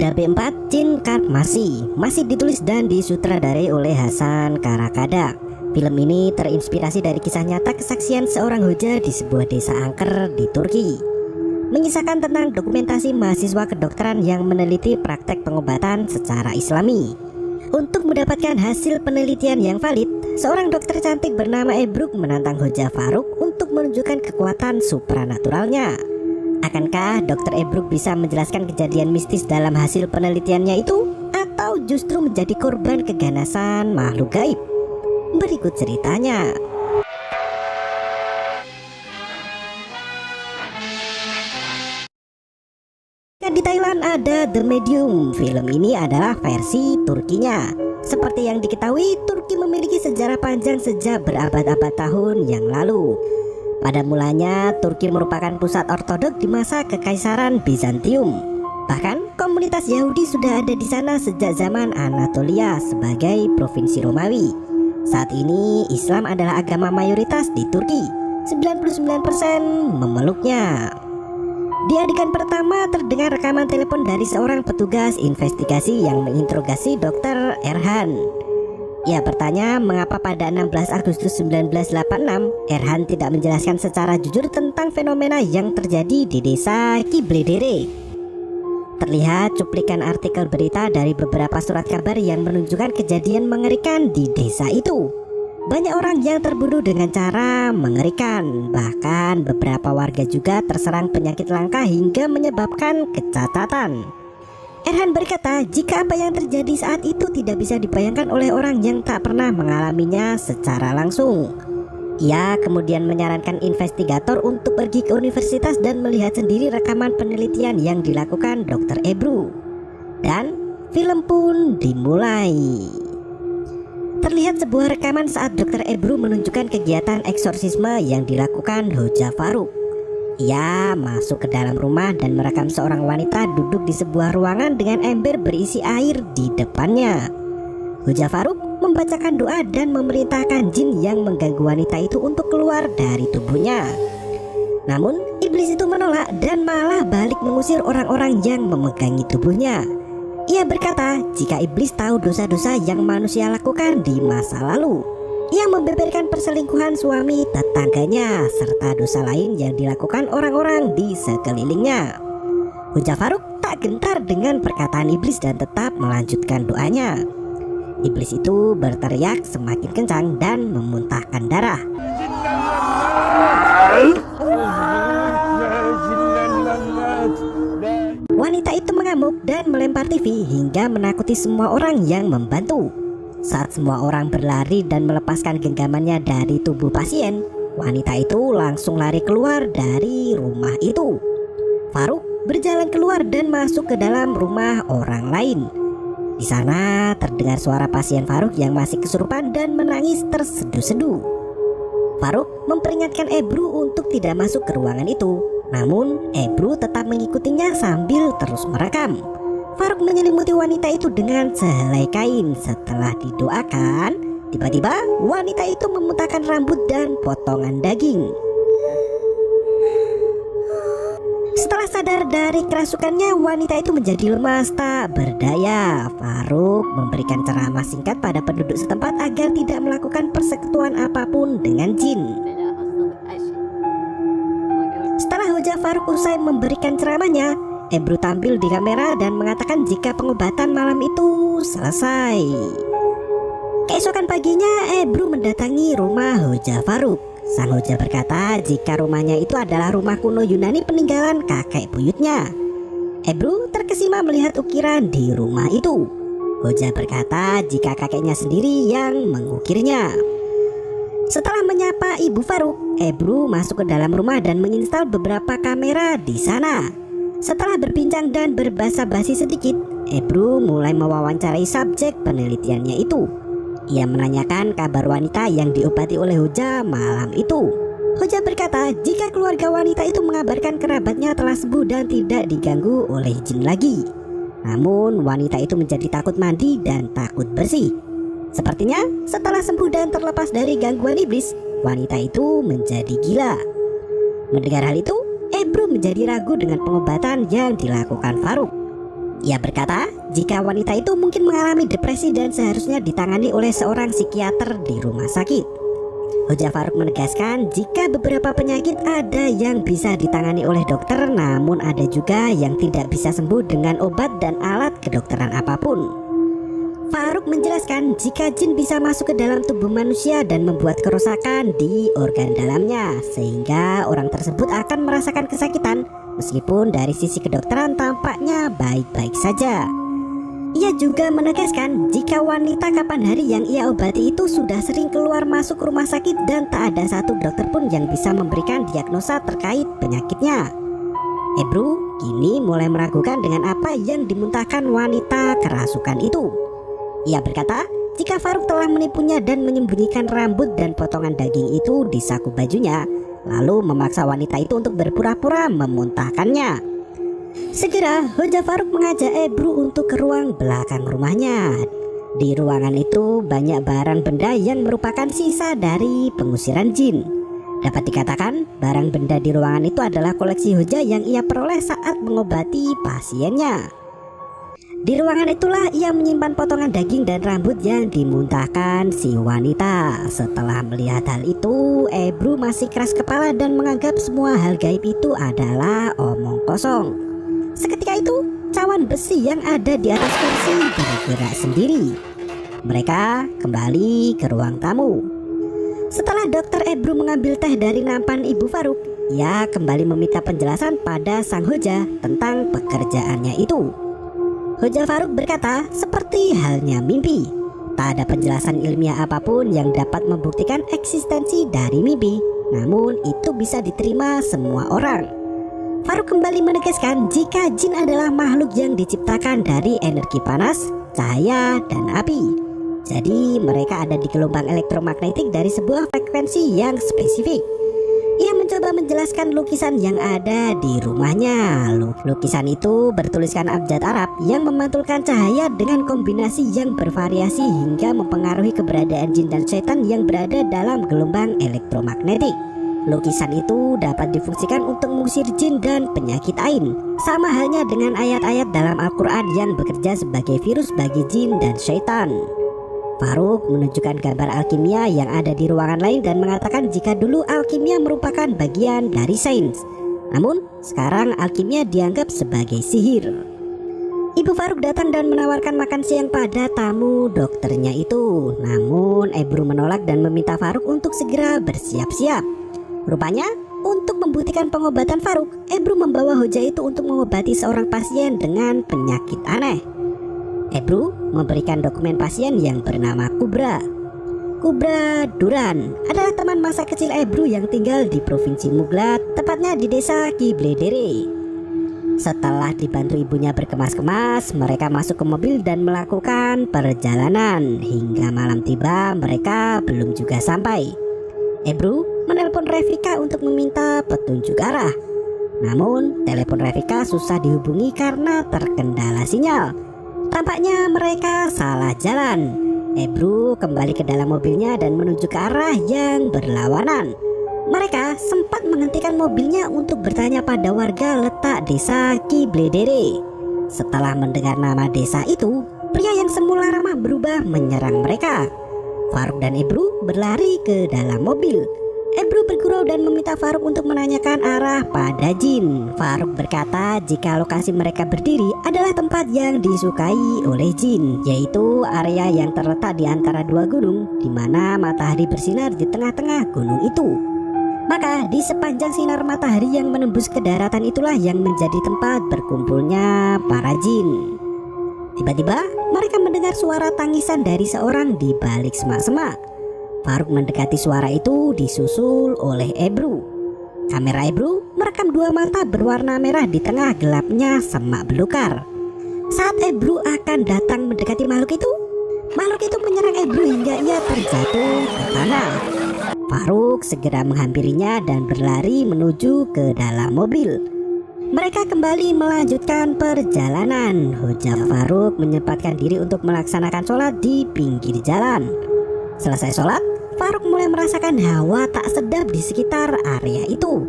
Hoja B4 Jin Karp masih ditulis dan disutradarai oleh Hasan Karakada. Film ini terinspirasi dari kisah nyata kesaksian seorang hoja di sebuah desa angker di Turki. Mengisahkan tentang dokumentasi mahasiswa kedokteran yang meneliti praktek pengobatan secara Islami. Untuk mendapatkan hasil penelitian yang valid, seorang dokter cantik bernama Ebruk menantang Hoja Faruk untuk menunjukkan kekuatan supranaturalnya. Akankah Dr. Ebruk bisa menjelaskan kejadian mistis dalam hasil penelitiannya itu? Atau justru menjadi korban keganasan makhluk gaib? Berikut ceritanya. Di Thailand ada The Medium. Film ini adalah versi Turkinya. Seperti yang diketahui, Turki memiliki sejarah panjang sejak berabad-abad tahun yang lalu. Pada mulanya, Turki merupakan pusat ortodok di masa Kekaisaran Bizantium. Bahkan, komunitas Yahudi sudah ada di sana sejak zaman Anatolia sebagai provinsi Romawi. Saat ini, Islam adalah agama mayoritas di Turki. 99% memeluknya. Di adegan pertama terdengar rekaman telepon dari seorang petugas investigasi yang menginterogasi Dr. Erhan. Ia bertanya mengapa pada 16 Agustus 1986 Erhan tidak menjelaskan secara jujur tentang fenomena yang terjadi di desa Kibledere. Terlihat cuplikan artikel berita dari beberapa surat kabar yang menunjukkan kejadian mengerikan di desa itu. Banyak orang yang terbunuh dengan cara mengerikan. Bahkan beberapa warga juga terserang penyakit langka hingga menyebabkan kecacatan. Erhan berkata jika apa yang terjadi saat itu tidak bisa dibayangkan oleh orang yang tak pernah mengalaminya secara langsung. Ia kemudian menyarankan investigator untuk pergi ke universitas dan melihat sendiri rekaman penelitian yang dilakukan Dr. Ebru. Dan film pun dimulai. Terlihat sebuah rekaman saat Dr. Ebru menunjukkan kegiatan eksorsisme yang dilakukan Hoja Faruk. Ia masuk ke dalam rumah dan merekam seorang wanita duduk di sebuah ruangan dengan ember berisi air di depannya. Hoja Faruk membacakan doa dan memerintahkan jin yang mengganggu wanita itu untuk keluar dari tubuhnya. Namun iblis itu menolak dan malah balik mengusir orang-orang yang memegangi tubuhnya. Ia berkata jika iblis tahu dosa-dosa yang manusia lakukan di masa lalu, ia membeberkan perselingkuhan suami tetangganya serta dosa lain yang dilakukan orang-orang di sekelilingnya. Hoja Faruk tak gentar dengan perkataan iblis dan tetap melanjutkan doanya. Iblis itu berteriak semakin kencang dan memuntahkan darah. Wanita itu mengamuk dan melempar TV hingga menakuti semua orang yang membantu. Saat semua orang berlari dan melepaskan genggamannya dari tubuh pasien, wanita itu langsung lari keluar dari rumah itu. Faruk berjalan keluar dan masuk ke dalam rumah orang lain. Di sana terdengar suara pasien Faruk yang masih kesurupan dan menangis terseduh-seduh. Faruk memperingatkan Ebru untuk tidak masuk ke ruangan itu. Namun Ebru tetap mengikutinya sambil terus merekam. Faruk menyelimuti wanita itu dengan sehelai kain. Setelah didoakan, tiba-tiba wanita itu memuntahkan rambut dan potongan daging. Setelah sadar dari kerasukannya, wanita itu menjadi lemas tak berdaya. Faruk memberikan ceramah singkat pada penduduk setempat agar tidak melakukan persekutuan apapun dengan jin. Setelah Hoja Faruk usai memberikan ceramahnya, Ebru tampil di kamera dan mengatakan jika pengobatan malam itu selesai. Keesokan paginya Ebru mendatangi rumah Hoja Faruk. Sang Hoja berkata jika rumahnya itu adalah rumah kuno Yunani peninggalan kakek buyutnya. Ebru terkesima melihat ukiran di rumah itu. Hoja berkata jika kakeknya sendiri yang mengukirnya. Setelah menyapa Ibu Faruk, Ebru masuk ke dalam rumah dan menginstal beberapa kamera di sana. Setelah berbincang dan berbasa-basi sedikit, Ebru mulai mewawancarai subjek penelitiannya itu. Ia menanyakan kabar wanita yang diobati oleh Hoja malam itu. Hoja berkata jika keluarga wanita itu mengabarkan kerabatnya telah sembuh dan tidak diganggu oleh jin lagi. Namun wanita itu menjadi takut mandi dan takut bersih. Sepertinya setelah sembuh dan terlepas dari gangguan iblis, wanita itu menjadi gila. Mendengar hal itu, Ebru menjadi ragu dengan pengobatan yang dilakukan Faruk. Ia berkata, jika wanita itu mungkin mengalami depresi dan seharusnya ditangani oleh seorang psikiater di rumah sakit. Hoja Faruk menegaskan jika beberapa penyakit ada yang bisa ditangani oleh dokter, namun ada juga yang tidak bisa sembuh dengan obat dan alat kedokteran apapun. Faruk menjelaskan jika jin bisa masuk ke dalam tubuh manusia dan membuat kerusakan di organ dalamnya, sehingga orang tersebut akan merasakan kesakitan. Meskipun dari sisi kedokteran tampaknya baik-baik saja. Ia juga menegaskan jika wanita kapan hari yang ia obati itu sudah sering keluar masuk rumah sakit dan tak ada satu dokter pun yang bisa memberikan diagnosa terkait penyakitnya. Ebru kini mulai meragukan dengan apa yang dimuntahkan wanita kerasukan itu. Ia berkata, jika Faruk telah menipunya dan menyembunyikan rambut dan potongan daging itu di saku bajunya, lalu memaksa wanita itu untuk berpura-pura memuntahkannya. Segera Hoja Faruk mengajak Ebru untuk ke ruang belakang rumahnya. Di ruangan itu banyak barang benda yang merupakan sisa dari pengusiran jin. Dapat dikatakan barang benda di ruangan itu adalah koleksi Hoja yang ia peroleh saat mengobati pasiennya. Di ruangan itulah ia menyimpan potongan daging dan rambut yang dimuntahkan si wanita. Setelah melihat hal itu, Ebru masih keras kepala dan menganggap semua hal gaib itu adalah omong kosong. Seketika itu, cawan besi yang ada di atas kursi bergerak sendiri. Mereka kembali ke ruang tamu. Setelah dokter Ebru mengambil teh dari nampan Ibu Faruk, ia kembali meminta penjelasan pada sang Hoja tentang pekerjaannya itu. Hoja Faruk berkata, seperti halnya mimpi, tak ada penjelasan ilmiah apapun yang dapat membuktikan eksistensi dari mimpi, namun itu bisa diterima semua orang. Faruk kembali menegaskan jika jin adalah makhluk yang diciptakan dari energi panas, cahaya, dan api. Jadi mereka ada di gelombang elektromagnetik dari sebuah frekuensi yang spesifik. Ia mencoba menjelaskan lukisan yang ada di rumahnya. Lukisan itu bertuliskan abjad Arab yang memantulkan cahaya dengan kombinasi yang bervariasi hingga mempengaruhi keberadaan jin dan setan yang berada dalam gelombang elektromagnetik. Lukisan itu dapat difungsikan untuk mengusir jin dan penyakit ain. Sama halnya dengan ayat-ayat dalam Al-Quran yang bekerja sebagai virus bagi jin dan setan. Faruk menunjukkan gambar alkimia yang ada di ruangan lain dan mengatakan jika dulu alkimia merupakan bagian dari sains, namun sekarang alkimia dianggap sebagai sihir. Ibu Faruk datang dan menawarkan makan siang pada tamu dokternya itu, namun Ebru menolak dan meminta Faruk untuk segera bersiap-siap. Rupanya untuk membuktikan pengobatan Faruk, Ebru membawa Hoja itu untuk mengobati seorang pasien dengan penyakit aneh. Ebru memberikan dokumen pasien yang bernama Kubra. Kubra Duran adalah teman masa kecil Ebru yang tinggal di Provinsi Muglat, tepatnya di desa Kibledere. Setelah dibantu ibunya berkemas-kemas, mereka masuk ke mobil dan melakukan perjalanan. Hingga malam tiba, mereka belum juga sampai. Ebru menelpon Revika untuk meminta petunjuk arah. Namun, telepon Revika susah dihubungi karena terkendala sinyal. Tampaknya mereka salah jalan. Ebru kembali ke dalam mobilnya dan menuju ke arah yang berlawanan. Mereka sempat menghentikan mobilnya untuk bertanya pada warga letak desa Kibledere. Setelah mendengar nama desa itu, pria yang semula ramah berubah menyerang mereka. Faruk dan Ebru berlari ke dalam mobil. Ebru bergurau dan meminta Faruk untuk menanyakan arah pada jin. Faruk berkata jika lokasi mereka berdiri adalah tempat yang disukai oleh jin, yaitu area yang terletak di antara dua gunung, di mana matahari bersinar di tengah-tengah gunung itu. Maka di sepanjang sinar matahari yang menembus ke daratan itulah yang menjadi tempat berkumpulnya para jin. Tiba-tiba mereka mendengar suara tangisan dari seorang di balik semak-semak. Faruk mendekati suara itu disusul oleh Ebru. Kamera Ebru merekam dua mata berwarna merah di tengah gelapnya semak belukar. Saat Ebru akan datang mendekati makhluk itu menyerang Ebru hingga ia terjatuh ke tanah. Faruk segera menghampirinya dan berlari menuju ke dalam mobil. Mereka kembali melanjutkan perjalanan. Hoja Faruk menyempatkan diri untuk melaksanakan sholat di pinggir jalan. Selesai sholat, Faruk mulai merasakan hawa tak sedap di sekitar area itu.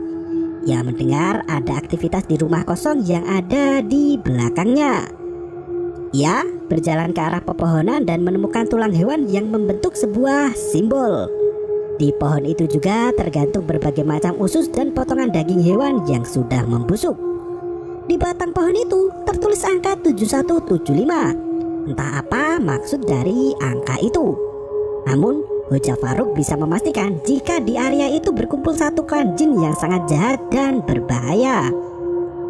Ia mendengar ada aktivitas di rumah kosong yang ada di belakangnya. Ia berjalan ke arah pepohonan dan menemukan tulang hewan yang membentuk sebuah simbol. Di pohon itu juga tergantung berbagai macam usus dan potongan daging hewan yang sudah membusuk. Di batang pohon itu tertulis angka 7175. Entah apa maksud dari angka itu. Namun Hoja Faruk bisa memastikan jika di area itu berkumpul satu klan jin yang sangat jahat dan berbahaya.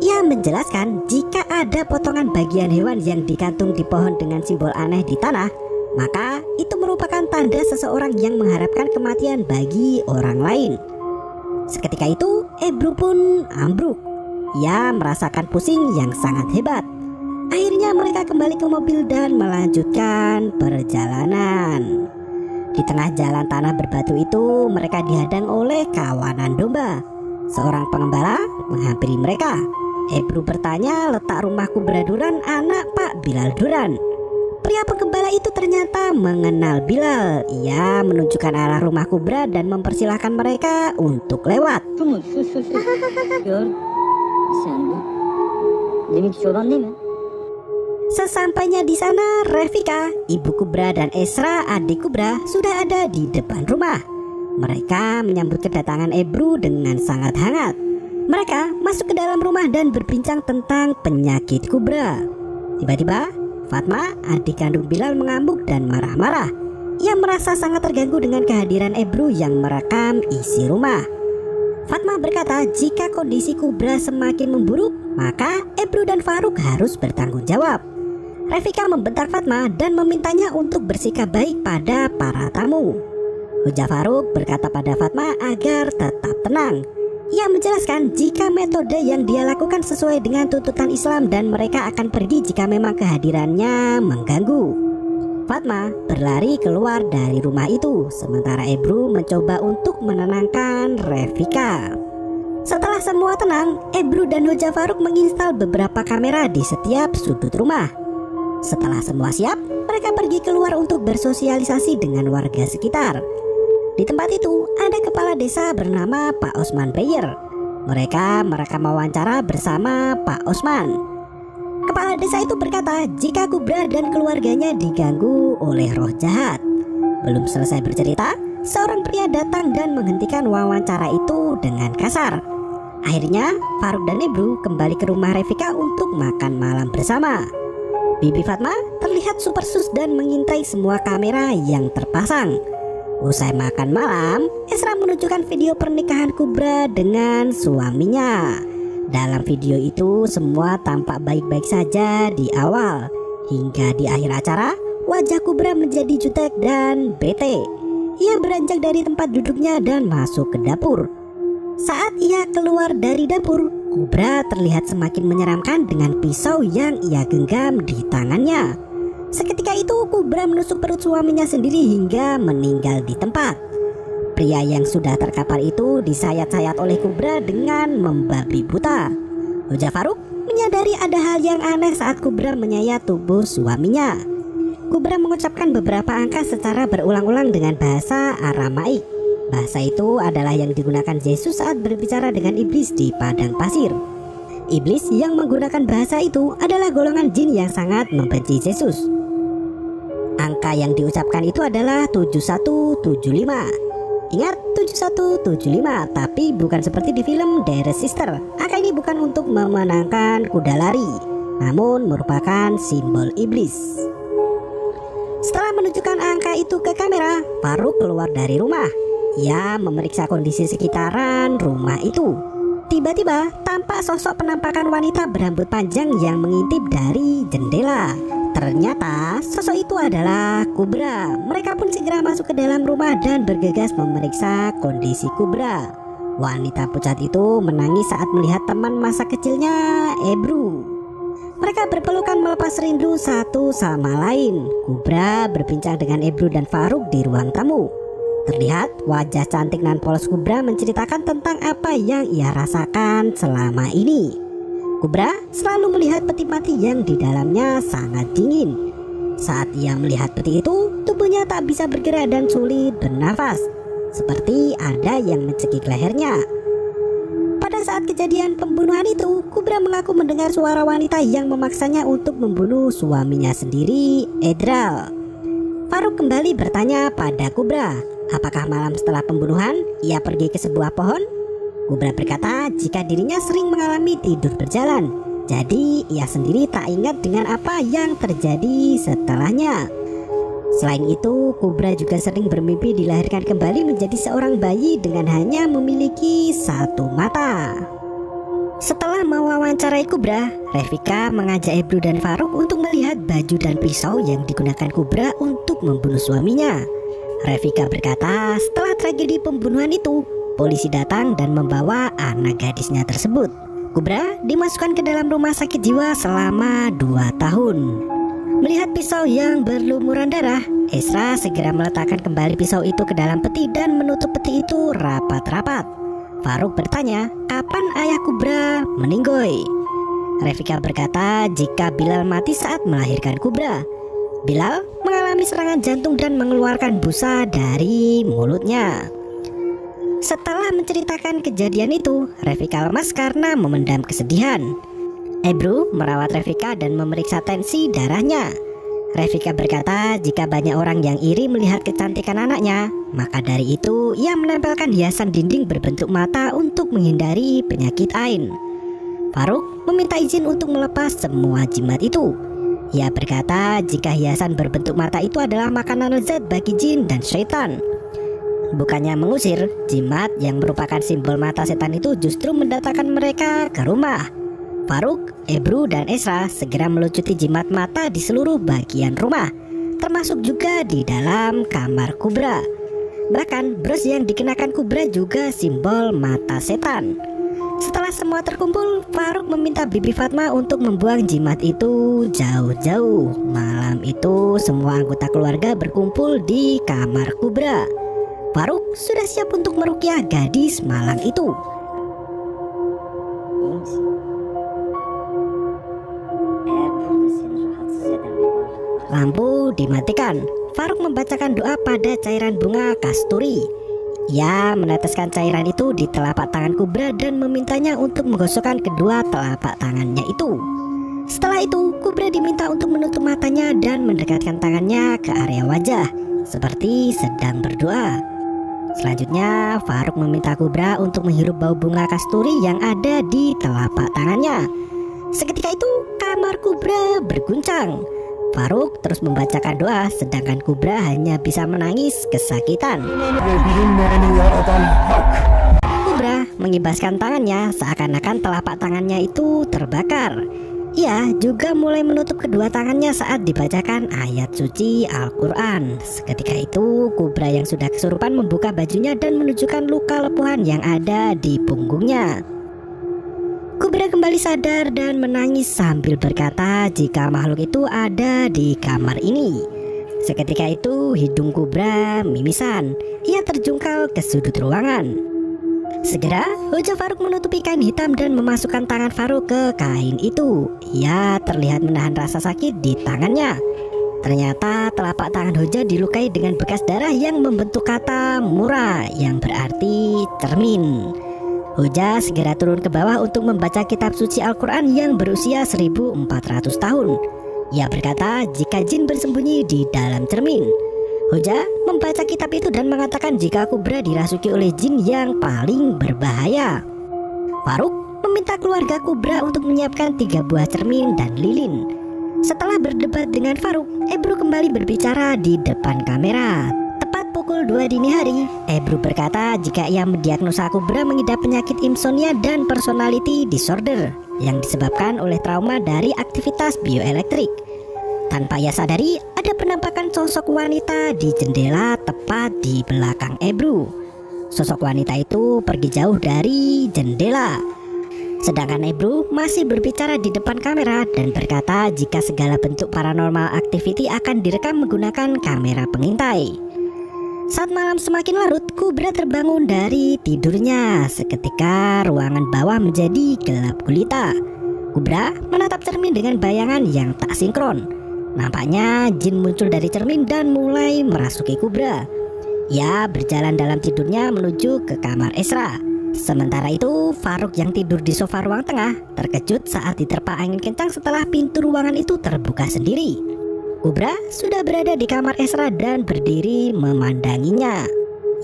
Ia menjelaskan jika ada potongan bagian hewan yang digantung di pohon dengan simbol aneh di tanah, maka itu merupakan tanda seseorang yang mengharapkan kematian bagi orang lain. Seketika itu Ebru pun ambruk. Ia merasakan pusing yang sangat hebat. Akhirnya mereka kembali ke mobil dan melanjutkan perjalanan. Di tengah jalan tanah berbatu itu mereka dihadang oleh kawanan domba. Seorang pengembala menghampiri mereka. Ebru bertanya letak rumah Kubra Duran anak Pak Bilal Duran. Pria penggembala itu ternyata mengenal Bilal. Ia menunjukkan arah rumah Kubra dan mempersilahkan mereka untuk lewat. Sesampainya di sana, Revika, ibu Kubra, dan Esra, adik Kubra, sudah ada di depan rumah. Mereka menyambut kedatangan Ebru dengan sangat hangat. Mereka masuk ke dalam rumah dan berbincang tentang penyakit Kubra. Tiba-tiba Fatma, adik kandung Bilal, mengamuk dan marah-marah. Ia merasa sangat terganggu dengan kehadiran Ebru yang merekam isi rumah. Fatma berkata jika kondisi Kubra semakin memburuk, maka Ebru dan Faruk harus bertanggung jawab. Revika membentak Fatma dan memintanya untuk bersikap baik pada para tamu. Hoja Faruk berkata pada Fatma agar tetap tenang. Ia menjelaskan jika metode yang dia lakukan sesuai dengan tuntutan Islam dan mereka akan pergi jika memang kehadirannya mengganggu. Fatma berlari keluar dari rumah itu, sementara Ebru mencoba untuk menenangkan Revika. Setelah semua tenang, Ebru dan Hoja Faruk menginstal beberapa kamera di setiap sudut rumah. Setelah semua siap, mereka pergi keluar untuk bersosialisasi dengan warga sekitar. Di tempat itu ada kepala desa bernama Pak Osman Bayer. Mereka merekam wawancara bersama Pak Osman. Kepala desa itu berkata jika Kubra dan keluarganya diganggu oleh roh jahat. Belum selesai bercerita, seorang pria datang dan menghentikan wawancara itu dengan kasar. Akhirnya Faruk dan Ebru kembali ke rumah Revika untuk makan malam bersama. Bibi Fatma terlihat super sus dan mengintai semua kamera yang terpasang. Usai makan malam, Esra menunjukkan video pernikahan Kubra dengan suaminya. Dalam video itu semua tampak baik-baik saja di awal. Hingga di akhir acara, wajah Kubra menjadi jutek dan bete. Ia beranjak dari tempat duduknya dan masuk ke dapur. Saat ia keluar dari dapur, Kubra terlihat semakin menyeramkan dengan pisau yang ia genggam di tangannya. Seketika itu Kubra menusuk perut suaminya sendiri hingga meninggal di tempat. Pria yang sudah terkapar itu disayat-sayat oleh Kubra dengan membabi buta. Hoja Faruk menyadari ada hal yang aneh saat Kubra menyayat tubuh suaminya. Kubra mengucapkan beberapa angka secara berulang-ulang dengan bahasa Aramaik. Bahasa itu adalah yang digunakan Yesus saat berbicara dengan iblis di padang pasir. Iblis yang menggunakan bahasa itu adalah golongan jin yang sangat membenci Yesus. Angka yang diucapkan itu adalah 7175. Ingat 7175, tapi bukan seperti di film The Sister. Angka ini bukan untuk memenangkan kuda lari, namun merupakan simbol iblis. Setelah menunjukkan angka itu ke kamera, Faruk keluar dari rumah. Ia memeriksa kondisi sekitaran rumah itu. Tiba-tiba tampak sosok penampakan wanita berambut panjang yang mengintip dari jendela. Ternyata sosok itu adalah Kubra. Mereka pun segera masuk ke dalam rumah dan bergegas memeriksa kondisi Kubra. Wanita pucat itu menangis saat melihat teman masa kecilnya, Ebru. Mereka berpelukan melepas rindu satu sama lain. Kubra berbincang dengan Ebru dan Faruk di ruang tamu. Terlihat wajah cantik nan polos Kubra menceritakan tentang apa yang ia rasakan selama ini. Kubra selalu melihat peti mati yang di dalamnya sangat dingin. Saat ia melihat peti itu, tubuhnya tak bisa bergerak dan sulit bernafas, seperti ada yang mencekik lehernya. Pada saat kejadian pembunuhan itu, Kubra mengaku mendengar suara wanita yang memaksanya untuk membunuh suaminya sendiri, Edral. Faruk kembali bertanya pada Kubra, apakah malam setelah pembunuhan ia pergi ke sebuah pohon? Kubra berkata jika dirinya sering mengalami tidur berjalan, jadi ia sendiri tak ingat dengan apa yang terjadi setelahnya. Selain itu, Kubra juga sering bermimpi dilahirkan kembali menjadi seorang bayi dengan hanya memiliki satu mata. Setelah mewawancarai Kubra, Revika mengajak Ebru dan Faruk untuk melihat baju dan pisau yang digunakan Kubra untuk membunuh suaminya. Revika berkata setelah tragedi pembunuhan itu, polisi datang dan membawa anak gadisnya tersebut. Kubra dimasukkan ke dalam rumah sakit jiwa selama 2 tahun. Melihat pisau yang berlumuran darah, Esra segera meletakkan kembali pisau itu ke dalam peti dan menutup peti itu rapat-rapat. Faruk bertanya, kapan ayah Kubra meninggoy? Revika berkata jika Bilal mati saat melahirkan Kubra. Bilal mengalami serangan jantung dan mengeluarkan busa dari mulutnya. Setelah menceritakan kejadian itu, Revika lemas karena memendam kesedihan. Ebru merawat Revika dan memeriksa tensi darahnya. Revika berkata jika banyak orang yang iri melihat kecantikan anaknya, maka dari itu ia menempelkan hiasan dinding berbentuk mata untuk menghindari penyakit ain. Faruk meminta izin untuk melepas semua jimat itu. Ia berkata jika hiasan berbentuk mata itu adalah makanan lezat bagi jin dan syaitan. Bukannya mengusir, jimat yang merupakan simbol mata setan itu justru mendatangkan mereka ke rumah. Faruk, Ebru, dan Esra segera melucuti jimat mata di seluruh bagian rumah, termasuk juga di dalam kamar Kubra. Bahkan bros yang dikenakan Kubra juga simbol mata setan. Setelah semua terkumpul, Faruk meminta Bibi Fatma untuk membuang jimat itu jauh-jauh. Malam itu semua anggota keluarga berkumpul di kamar Kubra. Faruk sudah siap untuk meruqyah gadis malang itu. Lampu dimatikan. Faruk membacakan doa pada cairan bunga kasturi. Ia meneteskan cairan itu di telapak tangan Kubra dan memintanya untuk menggosokkan kedua telapak tangannya itu. Setelah itu, Kubra diminta untuk menutup matanya dan mendekatkan tangannya ke area wajah, seperti sedang berdoa. Selanjutnya, Faruk meminta Kubra untuk menghirup bau bunga kasturi yang ada di telapak tangannya. Seketika itu, kamar Kubra berguncang. Faruk terus membacakan doa, sedangkan Kubra hanya bisa menangis kesakitan. Kubra mengibaskan tangannya seakan-akan telapak tangannya itu terbakar. Ia juga mulai menutup kedua tangannya saat dibacakan ayat suci Al-Quran. Seketika itu, Kubra yang sudah kesurupan membuka bajunya dan menunjukkan luka lepuhan yang ada di punggungnya. Kubra kembali sadar dan menangis sambil berkata jika makhluk itu ada di kamar ini. Seketika itu hidung Kubra mimisan. Ia terjungkal ke sudut ruangan. Segera Hoja Faruk menutupi kain hitam dan memasukkan tangan Faruk ke kain itu. Ia terlihat menahan rasa sakit di tangannya. Ternyata telapak tangan Hoja dilukai dengan bekas darah yang membentuk kata mura yang berarti cermin. Hoja segera turun ke bawah untuk membaca kitab suci Al-Quran yang berusia 1400 tahun. Ia berkata jika jin bersembunyi di dalam cermin. Hoja membaca kitab itu dan mengatakan jika Kubra dirasuki oleh jin yang paling berbahaya. Faruk meminta keluarga Kubra untuk menyiapkan 3 buah cermin dan lilin. Setelah berdebat dengan Faruk, Ebru kembali berbicara di depan kamera. Tepat pukul 2 dini hari, Ebru berkata jika ia mendiagnosa Kubra mengidap penyakit insomnia dan personality disorder yang disebabkan oleh trauma dari aktivitas bioelektrik. Tanpa ia sadari, ada penampakan sosok wanita di jendela tepat di belakang Ebru. Sosok wanita itu pergi jauh dari jendela. Sedangkan Ebru masih berbicara di depan kamera dan berkata jika segala bentuk paranormal activity akan direkam menggunakan kamera pengintai. Saat malam semakin larut, Kubra terbangun dari tidurnya. Seketika ruangan bawah menjadi gelap gulita. Kubra menatap cermin dengan bayangan yang tak sinkron. Nampaknya jin muncul dari cermin dan mulai merasuki Kubra. Ia berjalan dalam tidurnya menuju ke kamar Esra. Sementara itu, Faruk yang tidur di sofa ruang tengah terkejut saat diterpa angin kencang setelah pintu ruangan itu terbuka sendiri. Kubra sudah berada di kamar Ezra dan berdiri memandanginya.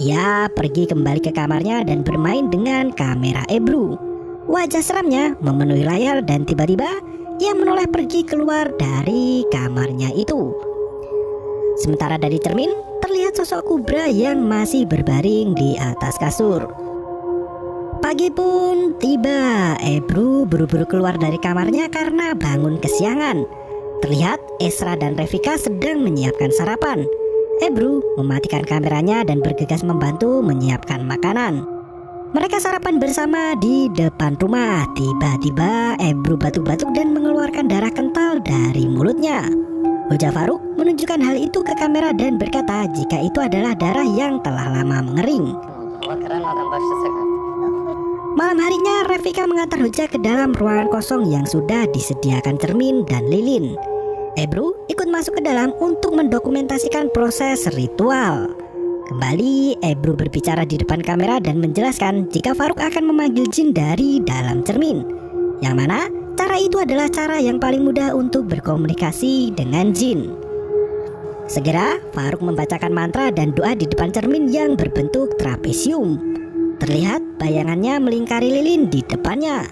Ia pergi kembali ke kamarnya dan bermain dengan kamera Ebru. Wajah seramnya memenuhi layar dan tiba-tiba ia menoleh pergi keluar dari kamarnya itu. Sementara dari cermin terlihat sosok Kubra yang masih berbaring di atas kasur. Pagi pun tiba. Ebru buru-buru keluar dari kamarnya karena bangun kesiangan. Terlihat Ezra dan Revika sedang menyiapkan sarapan. Ebru mematikan kameranya dan bergegas membantu menyiapkan makanan. Mereka sarapan bersama di depan rumah. Tiba-tiba Ebru batuk-batuk dan mengeluarkan darah kental dari mulutnya. Hoja Faruk menunjukkan hal itu ke kamera dan berkata jika itu adalah darah yang telah lama mengering. Malam harinya Revika mengantar Hoja ke dalam ruangan kosong yang sudah disediakan cermin dan lilin. Ebru ikut masuk ke dalam untuk mendokumentasikan proses ritual. Kembali Ebru berbicara di depan kamera dan menjelaskan jika Faruk akan memanggil jin dari dalam cermin, yang mana cara itu adalah cara yang paling mudah untuk berkomunikasi dengan jin. Segera Faruk membacakan mantra dan doa di depan cermin yang berbentuk trapesium. Terlihat bayangannya melingkari lilin di depannya.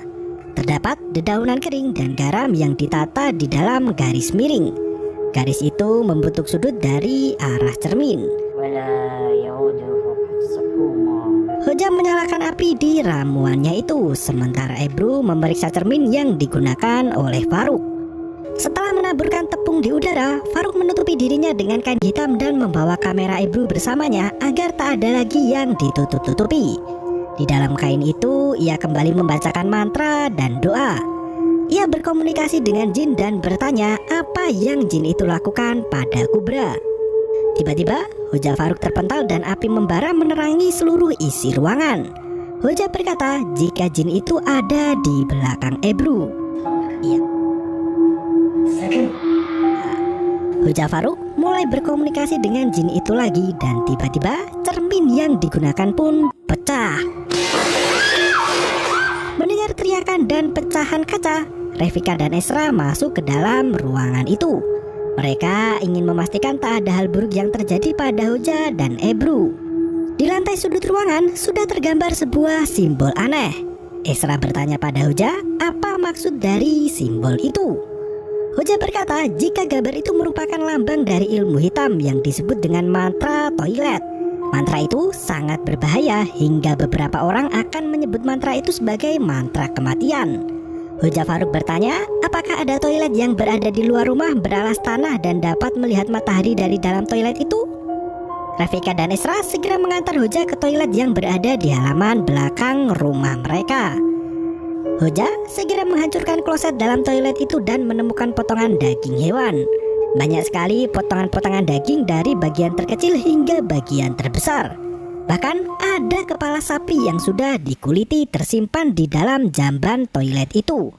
Terdapat dedaunan kering dan garam yang ditata di dalam garis miring. Garis itu membentuk sudut dari arah cermin. Hoja menyalakan api di ramuannya itu, sementara Ebru memeriksa cermin yang digunakan oleh Faruk. Setelah menaburkan tepung di udara, Faruk menutupi dirinya dengan kain hitam dan membawa kamera Ebru bersamanya agar tak ada lagi yang ditutup-tutupi. Di dalam kain itu, ia kembali membacakan mantra dan doa. Ia berkomunikasi dengan jin dan bertanya apa yang jin itu lakukan pada Kubra. Tiba-tiba, Hoja Faruk terpental dan api membara menerangi seluruh isi ruangan. Hoja berkata jika jin itu ada di belakang Ebru. Iya. Hoja Faruk mulai berkomunikasi dengan jin itu lagi dan tiba-tiba cermin yang digunakan pun pecah. Mendengar teriakan dan pecahan kaca, Revika dan Ezra masuk ke dalam ruangan itu. Mereka ingin memastikan tak ada hal buruk yang terjadi pada Hoja dan Ebru. Di lantai sudut ruangan sudah tergambar sebuah simbol aneh. Ezra bertanya pada Hoja apa maksud dari simbol itu. Hoja berkata jika gambar itu merupakan lambang dari ilmu hitam yang disebut dengan mantra toilet. Mantra itu sangat berbahaya hingga beberapa orang akan menyebut mantra itu sebagai mantra kematian. Hoja Faruk bertanya apakah ada toilet yang berada di luar rumah beralas tanah dan dapat melihat matahari dari dalam toilet itu. Revika dan Ezra segera mengantar Hoja ke toilet yang berada di halaman belakang rumah mereka. Hoja segera menghancurkan kloset dalam toilet itu dan menemukan potongan daging hewan. Banyak sekali potongan-potongan daging dari bagian terkecil hingga bagian terbesar. Bahkan ada kepala sapi yang sudah dikuliti tersimpan di dalam jamban toilet itu.